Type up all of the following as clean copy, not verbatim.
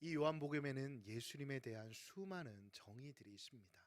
이 요한복음에는 예수님에 대한 수많은 정의들이 있습니다.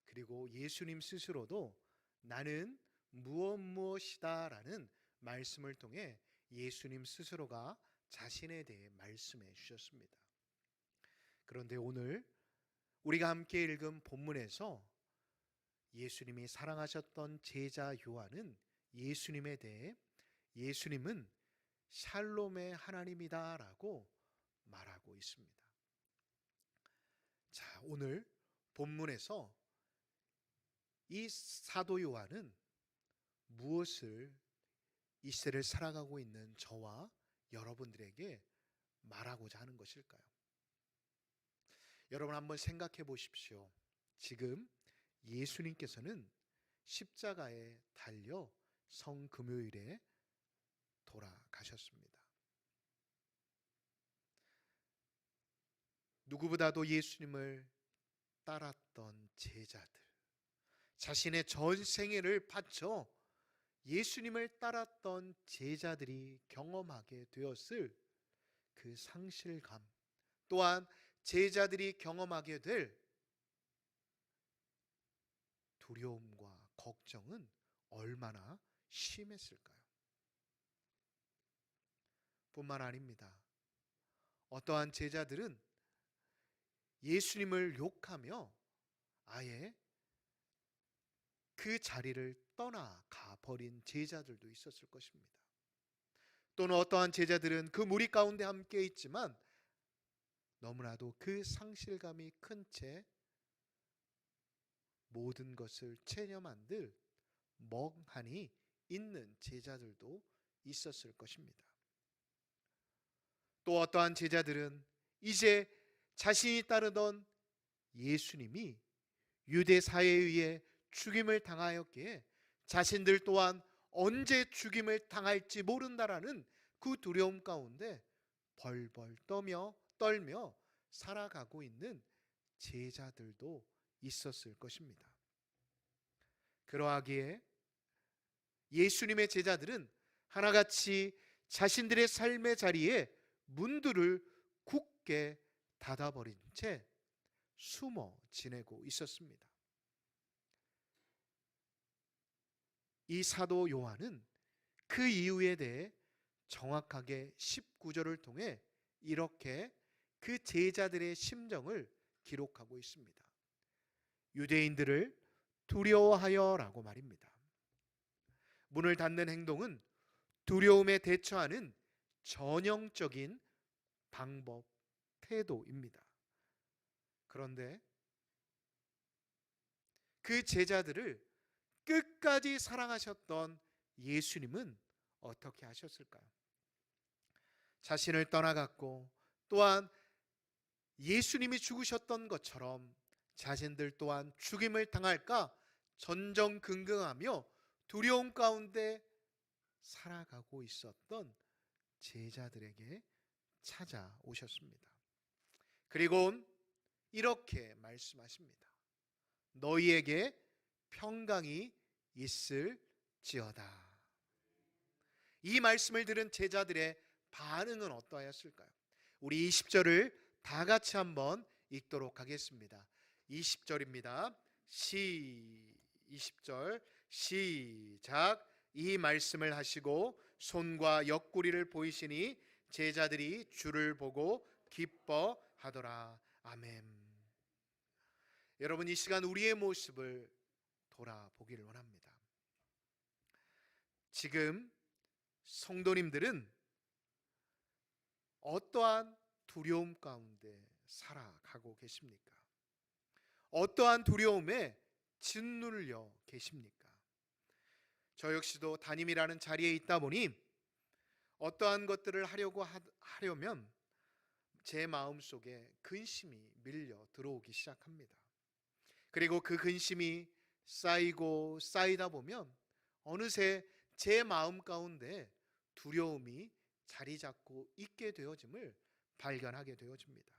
그리고 예수님 스스로도 나는 무엇이다라는 말씀을 통해 예수님 스스로가 자신에 대해 말씀해 주셨습니다. 그런데 오늘 우리가 함께 읽은 본문에서 예수님이 사랑하셨던 제자 요한은 예수님에 대해 예수님은 샬롬의 하나님이다라고 말하고 있습니다. 자, 오늘 본문에서 이 사도 요한은 무엇을 이 시대를 살아가고 있는 저와 여러분들에게 말하고자 하는 것일까요? 여러분 한번 생각해 보십시오. 지금 예수님께서는 십자가에 달려 성금요일에 돌아가셨습니다. 누구보다도 예수님을 따랐던 제자들, 자신의 전생애를 바쳐 예수님을 따랐던 제자들이 경험하게 되었을 그 상실감, 또한 제자들이 경험하게 될 두려움과 걱정은 얼마나 심했을까요? 뿐만 아닙니다. 어떠한 제자들은 예수님을 욕하며 아예 그 자리를 떠나가 버린 제자들도 있었을 것입니다. 또는 어떠한 제자들은 그 무리 가운데 함께 있지만 너무나도 그 상실감이 큰 채 모든 것을 체념한들 멍하니 있는 제자들도 있었을 것입니다. 또 어떠한 제자들은 이제 자신이 따르던 예수님이 유대 사회에 의해 죽임을 당하였기에 자신들 또한 언제 죽임을 당할지 모른다라는 그 두려움 가운데 벌벌 떨며 살아가고 있는 제자들도 있었을 것입니다. 그러하기에 예수님의 제자들은 하나같이 자신들의 삶의 자리에 문들을 굳게 닫아버린 채 숨어 지내고 있었습니다. 이 사도 요한은 그 이유에 대해 정확하게 19절을 통해 이렇게 그 제자들의 심정을 기록하고 있습니다. 유대인들을 두려워하여라고 말입니다. 문을 닫는 행동은 두려움에 대처하는 전형적인 방법, 태도입니다. 그런데 그 제자들을 끝까지 사랑하셨던 예수님은 어떻게 하셨을까요? 자신을 떠나갔고 또한 예수님이 죽으셨던 것처럼 자신들 또한 죽임을 당할까 전전긍긍하며 두려움 가운데 살아가고 있었던 제자들에게 찾아오셨습니다. 그리고 이렇게 말씀하십니다. 너희에게 평강이 있을지어다. 이 말씀을 들은 제자들의 반응은 어떠하였을까요? 우리 20절을 다 같이 한번 읽도록 하겠습니다. 20절입니다. 20절 시작. 이 말씀을 하시고 손과 옆구리를 보이시니 제자들이 주를 보고 기뻐하더라. 아멘. 여러분, 이 시간 우리의 모습을 돌아보기를 원합니다. 지금 성도님들은 어떠한 두려움 가운데 살아가고 계십니까? 어떠한 두려움에 짓눌려 계십니까? 저 역시도 담임이라는 자리에 있다 보니 어떠한 것들을 하려면 제 마음속에 근심이 밀려 들어오기 시작합니다. 그리고 그 근심이 쌓이고 쌓이다 보면 어느새 제 마음 가운데 두려움이 자리 잡고 있게 되어짐을 발견하게 되어집니다.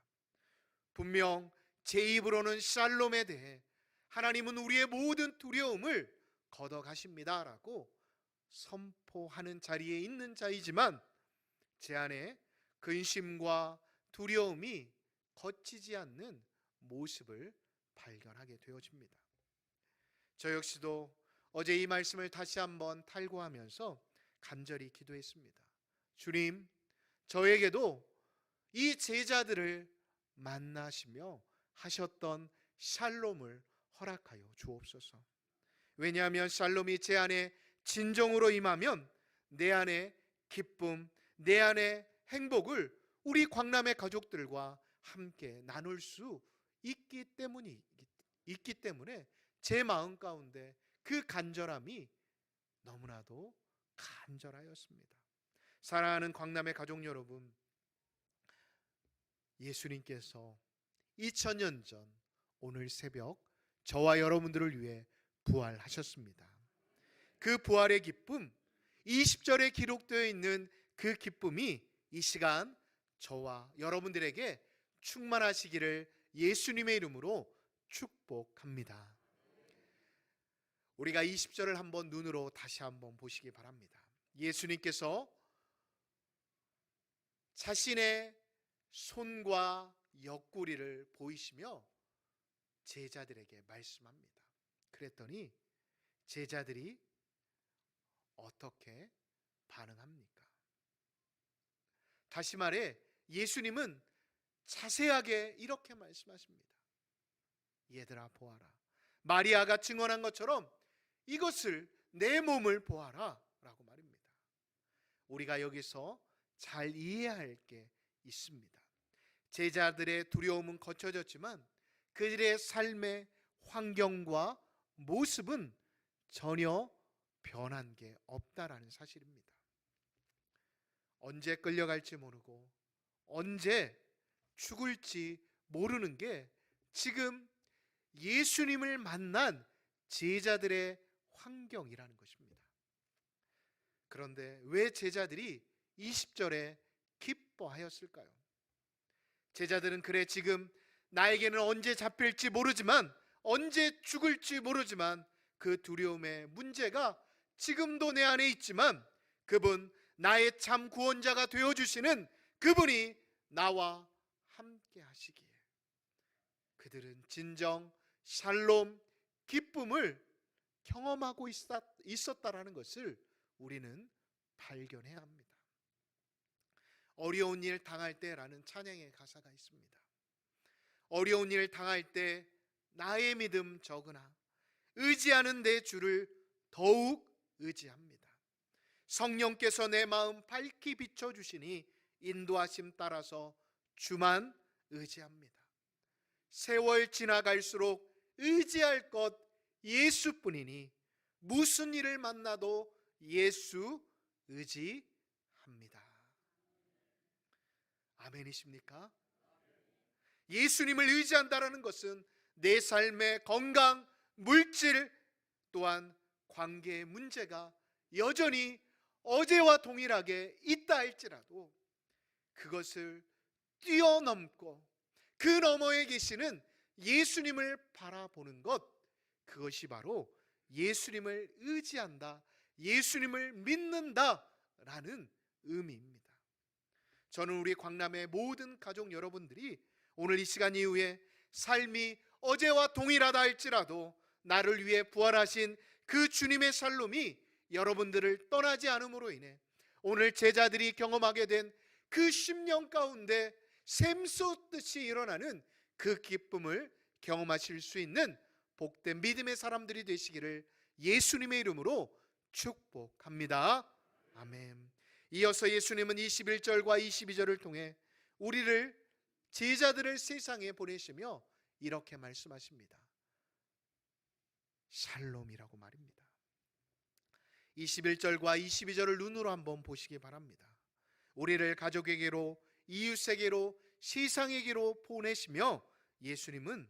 분명 제 입으로는 샬롬에 대해 하나님은 우리의 모든 두려움을 걷어가십니다라고 선포하는 자리에 있는 자이지만 제 안에 근심과 두려움이 거치지 않는 모습을 발견하게 되어집니다. 저 역시도 어제 이 말씀을 다시 한번 탈고하면서 간절히 기도했습니다. 주님, 저에게도 이 제자들을 만나시며 하셨던 샬롬을 허락하여 주옵소서. 왜냐하면 샬롬이 제 안에 진정으로 임하면 내 안에 기쁨, 내 안에 행복을 우리 광남의 가족들과 함께 나눌 수 있기 때문에 제 마음 가운데 그 간절함이 너무나도 간절하였습니다. 사랑하는 광남의 가족 여러분, 예수님께서 2000년 전 오늘 새벽 저와 여러분들을 위해 부활하셨습니다. 그 부활의 기쁨, 20절에 기록되어 있는 그 기쁨이 이 시간 저와 여러분들에게 충만하시기를 예수님의 이름으로 축복합니다. 우리가 20절을 한번 눈으로 다시 한번 보시기 바랍니다. 예수님께서 자신의 손과 옆구리를 보이시며 제자들에게 말씀합니다. 그랬더니 제자들이 어떻게 반응합니까? 다시 말해 예수님은 자세하게 이렇게 말씀하십니다. 얘들아 보아라. 마리아가 증언한 것처럼 이것을 내 몸을 보아라 라고 말입니다. 우리가 여기서 잘 이해해야 할 게 있습니다. 제자들의 두려움은 거쳐졌지만 그들의 삶의 환경과 모습은 전혀 변한 게 없다라는 사실입니다. 언제 끌려갈지 모르고 언제 죽을지 모르는 게 지금 예수님을 만난 제자들의 환경이라는 것입니다. 그런데 왜 제자들이 20절에 기뻐하였을까요? 제자들은 그래 지금 나에게는 언제 잡힐지 모르지만 언제 죽을지 모르지만 그 두려움의 문제가 지금도 내 안에 있지만 그분 나의 참 구원자가 되어주시는 그분이 나와 함께 하시기에 그들은 진정 샬롬 기쁨을 경험하고 있었다라는 것을 우리는 발견해야 합니다. 어려운 일 당할 때라는 찬양의 가사가 있습니다. 어려운 일 당할 때 나의 믿음 적으나 의지하는 내 주를 더욱 의지합니다. 성령께서 내 마음 밝히 비춰주시니 인도하심 따라서 주만 의지합니다. 세월 지나갈수록 의지할 것 예수뿐이니 무슨 일을 만나도 예수 의지합니다. 아멘이십니까? 예수님을 의지한다는 것은 내 삶의 건강, 물질 또한 관계의 문제가 여전히 어제와 동일하게 있다 할지라도 그것을 뛰어넘고 그 너머에 계시는 예수님을 바라보는 것, 그것이 바로 예수님을 의지한다, 예수님을 믿는다라는 의미입니다. 저는 우리 광남의 모든 가족 여러분들이 오늘 이 시간 이후에 삶이 어제와 동일하다 할지라도 나를 위해 부활하신 그 주님의 샬롬이 여러분들을 떠나지 않음으로 인해 오늘 제자들이 경험하게 된 그 10년 가운데 샘솟듯이 일어나는 그 기쁨을 경험하실 수 있는 복된 믿음의 사람들이 되시기를 예수님의 이름으로 축복합니다. 아멘. 이어서 예수님은 21절과 22절을 통해 우리를 제자들을 세상에 보내시며 이렇게 말씀하십니다. 샬롬이라고 말입니다. 21절과 22절을 눈으로 한번 보시기 바랍니다. 우리를 가족에게로, 이웃에게로, 세상에게로 보내시며 예수님은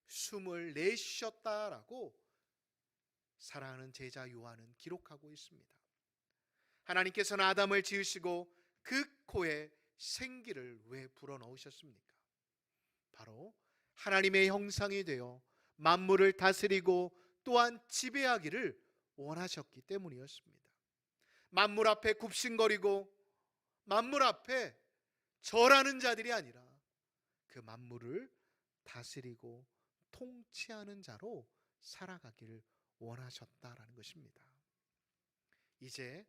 숨을 내쉬셨다라고 사랑하는 제자 요한은 기록하고 있습니다. 하나님께서는 아담을 지으시고 그 코에 생기를 왜 불어넣으셨습니까? 바로 하나님의 형상이 되어 만물을 다스리고 또한 지배하기를 원하셨기 때문이었습니다. 만물 앞에 굽신거리고 만물 앞에 절하는 자들이 아니라 그 만물을 다스리고 통치하는 자로 살아가기를 원하셨다라는 것입니다. 이제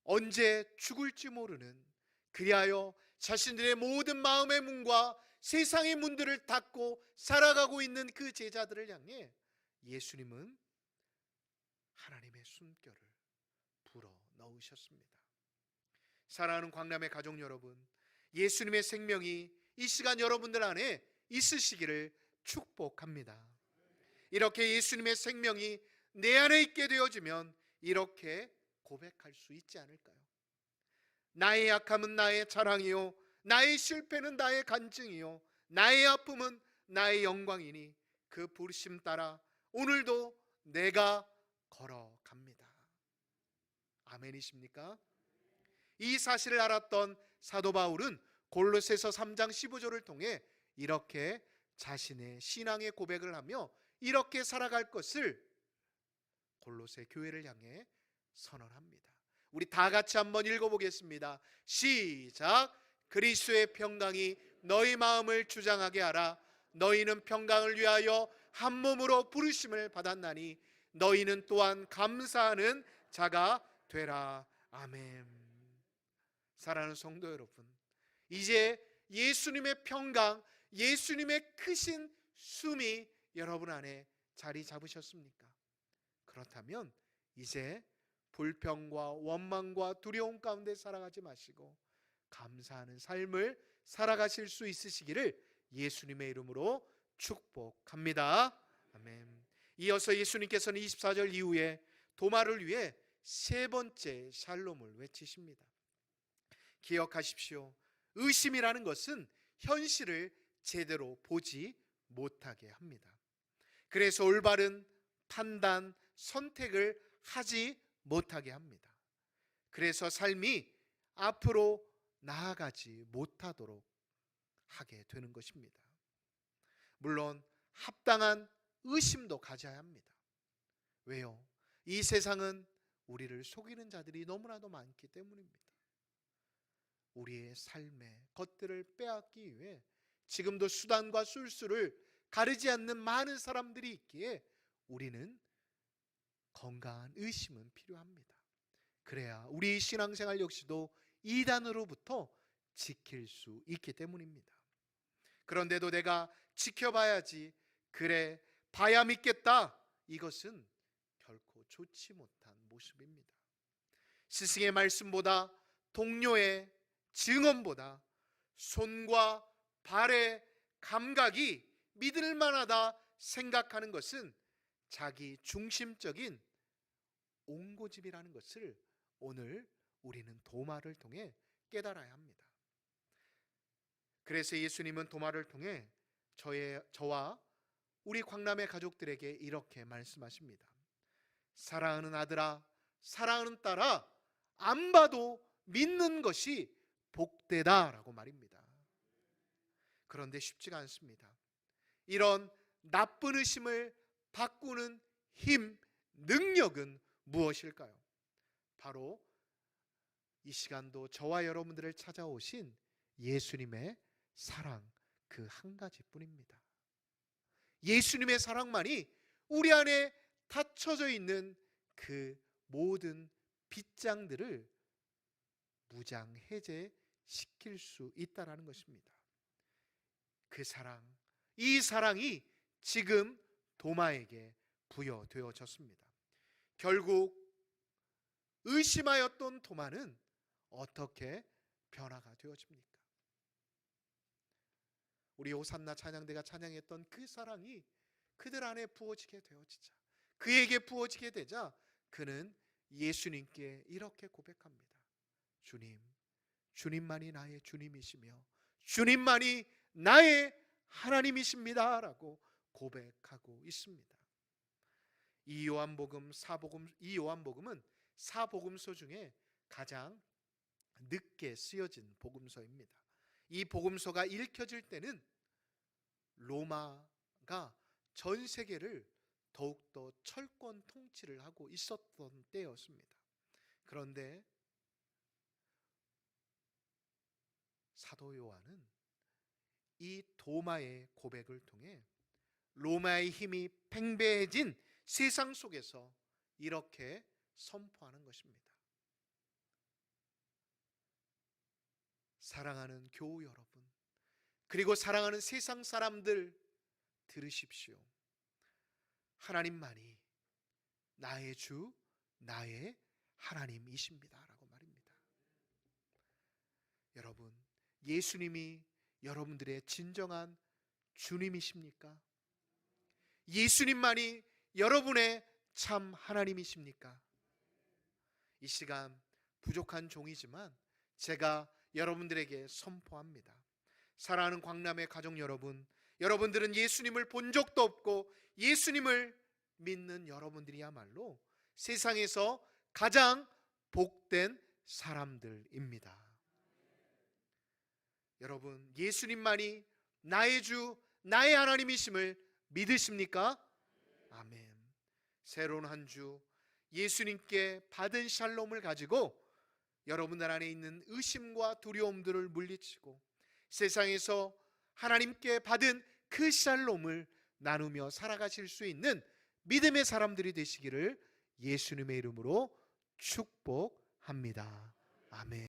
언제 죽을지 모르는, 그리하여 자신들의 모든 마음의 문과 세상의 문들을 닫고 살아가고 있는 그 제자들을 향해 예수님은 하나님의 숨결을 불어 넣으셨습니다. 사랑하는 광남의 가족 여러분, 예수님의 생명이 이 시간 여러분들 안에 있으시기를 축복합니다. 이렇게 예수님의 생명이 내 안에 있게 되어지면 이렇게 고백할 수 있지 않을까요? 나의 약함은 나의 자랑이요, 나의 실패는 나의 간증이요, 나의 아픔은 나의 영광이니 그 부르심 따라 오늘도 내가 걸어갑니다. 아멘이십니까? 이 사실을 알았던 사도 바울은 골로새서 3장 15절을 통해 이렇게 자신의 신앙의 고백을 하며 이렇게 살아갈 것을 골로새 교회를 향해 선언합니다. 우리 다 같이 한번 읽어보겠습니다. 시작. 그리스도의 평강이 너희 마음을 주장하게 하라. 너희는 평강을 위하여 한 몸으로 부르심을 받았나니 너희는 또한 감사하는 자가 되라. 아멘. 사랑하는 성도 여러분, 이제 예수님의 평강, 예수님의 크신 숨이 여러분 안에 자리 잡으셨습니까? 그렇다면 이제 불평과 원망과 두려움 가운데 살아가지 마시고 감사하는 삶을 살아가실 수 있으시기를 예수님의 이름으로 축복합니다. 아멘. 이어서 예수님께서는 24절 이후에 도마를 위해 세 번째 샬롬을 외치십니다. 기억하십시오. 의심이라는 것은 현실을 제대로 보지 못하게 합니다. 그래서 올바른 판단, 선택을 하지 못하게 합니다. 그래서 삶이 앞으로 나아가지 못하도록 하게 되는 것입니다. 물론 합당한 의심도 가져야 합니다. 왜요? 이 세상은 우리를 속이는 자들이 너무나도 많기 때문입니다. 우리의 삶의 것들을 빼앗기 위해 지금도 수단과 술수를 가리지 않는 많은 사람들이 있기에 우리는 건강한 의심은 필요합니다. 그래야 우리 신앙생활 역시도 이단으로부터 지킬 수 있기 때문입니다. 그런데도 내가 지켜봐야지, 그래 봐야 믿겠다, 이것은 결코 좋지 못한 모습입니다. 스승의 말씀보다, 동료의 증언보다 손과 발의 감각이 믿을 만하다 생각하는 것은 자기 중심적인 옹고집이라는 것을 오늘 우리는 도마를 통해 깨달아야 합니다. 그래서 예수님은 도마를 통해 저와 우리 광남의 가족들에게 이렇게 말씀하십니다. 사랑하는 아들아, 사랑하는 딸아, 안 봐도 믿는 것이 복되다라고 말입니다. 그런데 쉽지가 않습니다. 이런 나쁜 의심을 바꾸는 힘, 능력은 무엇일까요? 바로 이 시간도 저와 여러분들을 찾아오신 예수님의 사랑, 그 한 가지뿐입니다. 예수님의 사랑만이 우리 안에 닫혀져 있는 그 모든 빗장들을 무장 해제시킬 수 있다라는 것입니다. 그 사랑, 이 사랑이 지금 도마에게 부여되어졌습니다. 결국 의심하였던 도마는 어떻게 변화가 되어집니까? 우리 호산나 찬양대가 찬양했던 그 사랑이 그들 안에 부어지게 되어지자, 그에게 부어지게 되자 그는 예수님께 이렇게 고백합니다. 주님, 주님만이 나의 주님이시며 주님만이 나의 하나님이십니다 라고 고백하고 있습니다. 이 요한복음은 사복음서 중에 가장 늦게 쓰여진 복음서입니다. 이 복음서가 읽혀질 때는 로마가 전 세계를 더욱더 철권 통치를 하고 있었던 때였습니다. 그런데 사도 요한은 이 도마의 고백을 통해 로마의 힘이 팽배해진 세상 속에서 이렇게 선포하는 것입니다. 사랑하는 교우 여러분, 그리고 사랑하는 세상 사람들, 들으십시오. 하나님만이 나의 주, 나의 하나님이십니다 라고 말입니다. 여러분, 예수님이 여러분들의 진정한 주님이십니까? 예수님만이 여러분의 참 하나님이십니까? 이 시간 부족한 종이지만 제가 여러분들에게 선포합니다. 사랑하는 광남의 가족 여러분, 여러분들은 예수님을 본 적도 없고 예수님을 믿는 여러분들이야말로 세상에서 가장 복된 사람들입니다. 여러분, 예수님만이 나의 주, 나의 하나님이심을 믿으십니까? 아멘. 새로운 한 주 예수님께 받은 샬롬을 가지고 여러분들 안에 있는 의심과 두려움들을 물리치고 세상에서 하나님께 받은 그 샬롬을 나누며 살아가실 수 있는 믿음의 사람들이 되시기를 예수님의 이름으로 축복합니다. 아멘.